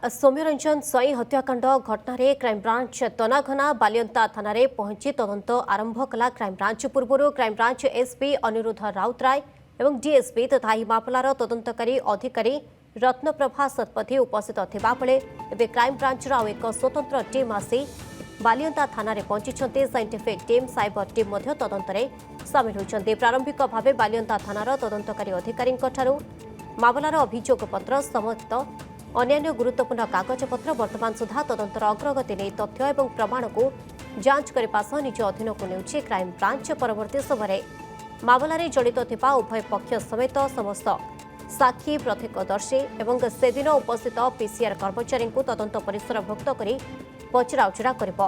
सौम्यरंजन स्वाई हत्याकांड घटना क्राइमब्रांच तनाघना बालियंता थाना पहुंची तदंत आरंभ कला क्राइमब्रांच पूर्व क्राइमब्रांच एसपी अनिरुद्ध राउतराय और डीएसपी तथा यह मामलार तदंतकारी अधिकारी रत्नप्रभा शतपथी उपस्थित थिबा बेले एबे क्राइमब्रांचर आउ एक स्वतंत्र टीम आसी बालियंता थाना पहुंची साइंटिफिक टीम साइबर टीम तदंत सामिल होती प्रारंभिक भाव बालियंता थानार तदंतकारी अधिकारी मामलार अभियोग पत्र समेत अन्य गुरुत्वपूर्ण कागजपत्र वर्तमान सुधा तदंतर अग्रगति नहीं तथ्य और प्रमाण को जांच करने सह निज अधीन को नेउछि क्राइमब्रांच परवर्ती समय मामलार जड़ित थिबा उभय पक्ष समेत समस्त साक्षी प्रत्यक्षदर्शी और सेदिन उपस्थित पीसीआर कर्मचारी को तदंत परिसरभुक्त कर पचराउचरा करिब।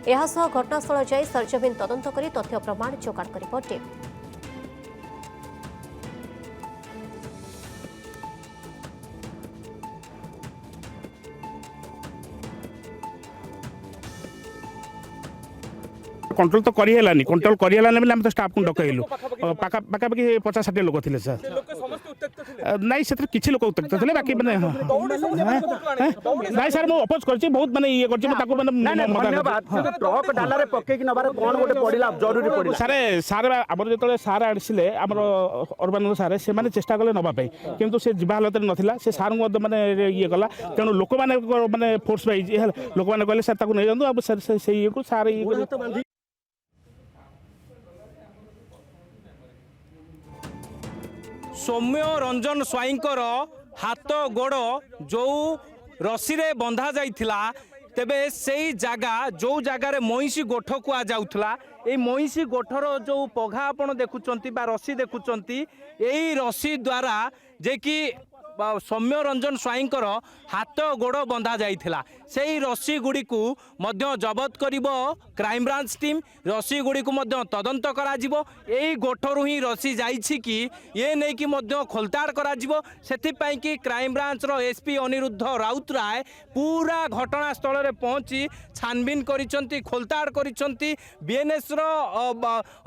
एहा सह घटनास्थल जाई सरजमीन तदंत करी तथ्य प्रमाण जोगाड़ करिब टीम। कंट्रोल तो करी कंट्रोल करी आम तो स्टाफ को डकैलु पाखापाखि 50-60 लोक थे सर नाई से किसी लोक उत्त्यक्त थे बाकी मैंने नाई सर मुझे अपोज कर बहुत मैंने ये सारे सार आम जो सार आसले आम अर्बान सारे से चेष्टा कले नापी कितु से जीवा हालत नाला से सार को मैंने ये कला तेणु लोक मैंने फोर्स पाई लोक मैंने कहले सर नहीं जातु अब सर से ये को सार सौम्य रंजन स्वाईंकर हाथ गोड़ जो रसी रे बंधा जाइथिला तेबे सेई जगह जो जगार महिषी गोठ कुआ जाउथला ए महिषी गोठर जो पघा आपण देखुचंती बा रसी देखुचंती एई रसी द्वारा जे कि सौम्य रंजन स्वाईंकर हाथ गोड़ बंधा जाइथिला सेई रसी गुड़ी को मध्य जबत करिबो क्राइमब्रांच टीम रसी गुड़ी को मध्य तदंत करा जिवो एई गोठरु ही रसी जाइछि कि ये नै कि मध्य खोलताड़ करा जिवो सेथि पई कि क्राइमब्रांच रो एसपी अनिरुद्ध राउतराय पूरा घटनास्थल रे पहुंची छानबीन करिसंती खोलताड़ करिसंती बीएनएस रो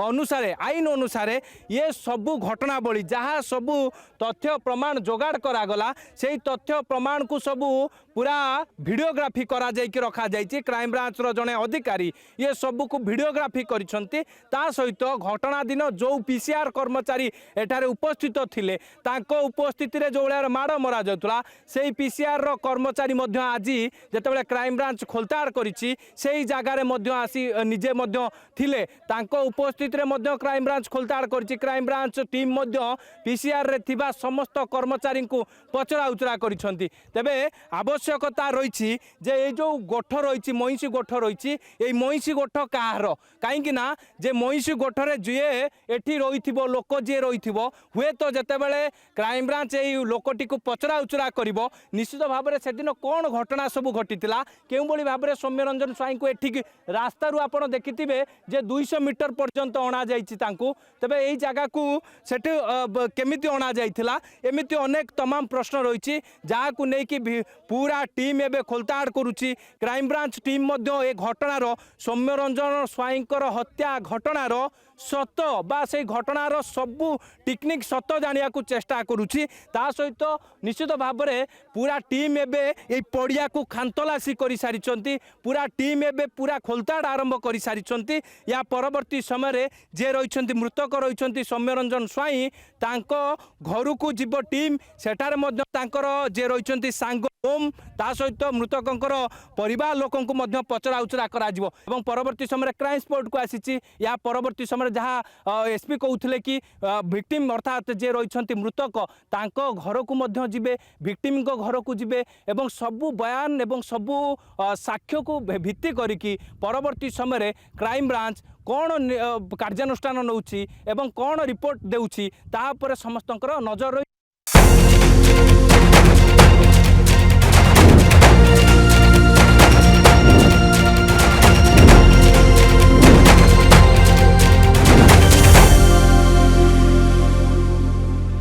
अनुसार आईन अनुसार ये सबु घटनावली जहाँ सबु तथ्य प्रमाण जोगाड़ करागला से तथ्य प्रमाण को सबू पूरा भिडियोग्राफी करा जाइए रखा जाइए क्राइमब्रांच रो जड़े अधिकारी ये सबू को भिडियोग्राफी करिसंती ता सहित घटना दिन जो पीसीआर कर्मचारी एठारे उपस्थित थिले तांको उपस्थिति रे जो भाव माड़ मरा जाउतला से पीसीआर रो कर्मचारी मध्य आज जेतेबेले क्राइमब्रांच खोलताड़ करिछि सेही जगार मध्य आसी निजे मध्य थिले तांको उपस्थिति रे मध्य क्राइमब्रांच खोलताड़ करिछि क्राइमब्रांच टीम मध्य पीसीआर रे थिबा समस्त कर्मचारी को पचरा उचरा करिसंती तेबे आवश्यकता रही जे ये जो गोठ रही महिषी गोठ रही ये महिषी गोठ कहार कहीं ना जे महिषी गोठरे जी एठी रही लोक जी रही हुए तो जितेबाला क्राइमब्रांच यही लोकटी को पचरा उचरा कर निश्चित भाव में से दिन कौन घटना सब घटी क्यों भाव में सौम्यरंजन स्वाई को एठिक रास्ता आप देखिथे जे 200 मीटर पर्यंत अणा तेबे यही जगह को सेठी केमिति अणा जाइथिला एमिति अनेक तमाम प्रश्न रही जहाँ को लेकिन पूरा टीम एवं खोलताड़ करुच्ची क्राइमब्रांच टीम ए घटनार सौम्यरंजन स्वाईंकर हत्या घटनार सत बा से घटनार सबू टेक्निक सत जानिया को चेष्टा करुच्ची ता सहित निश्चित भाव में पूरा टीम एवं ये पड़िया को खानतलासी कर सारी पूरा टीम एवं पूरा खोलताड़ आरंभ कर सारी या परवर्ती समय जे रही मृतक रही सौम्यरंजन स्वाई घर को जीव टीम सेठारे जे रही सांग ओम ता सहित मृतकंकर परिवार लोक पचरा उचरा करा परवर्ती समय क्राइम स्पॉट को आसी या परवर्ती समय जहाँ एसपी कहते कि विक्टिम अर्थात जे रही मृतक तांको घर को जीवे विक्टिम घर को जीवे एवं सबू बयान एवं सबू साक्ष्य को भित्ति करिकी परवर्ती समय क्राइमब्रांच कौन कार्यानुष्ठान नौछि एवं कौन रिपोर्ट देउछि ता पर समस्तंकर नजर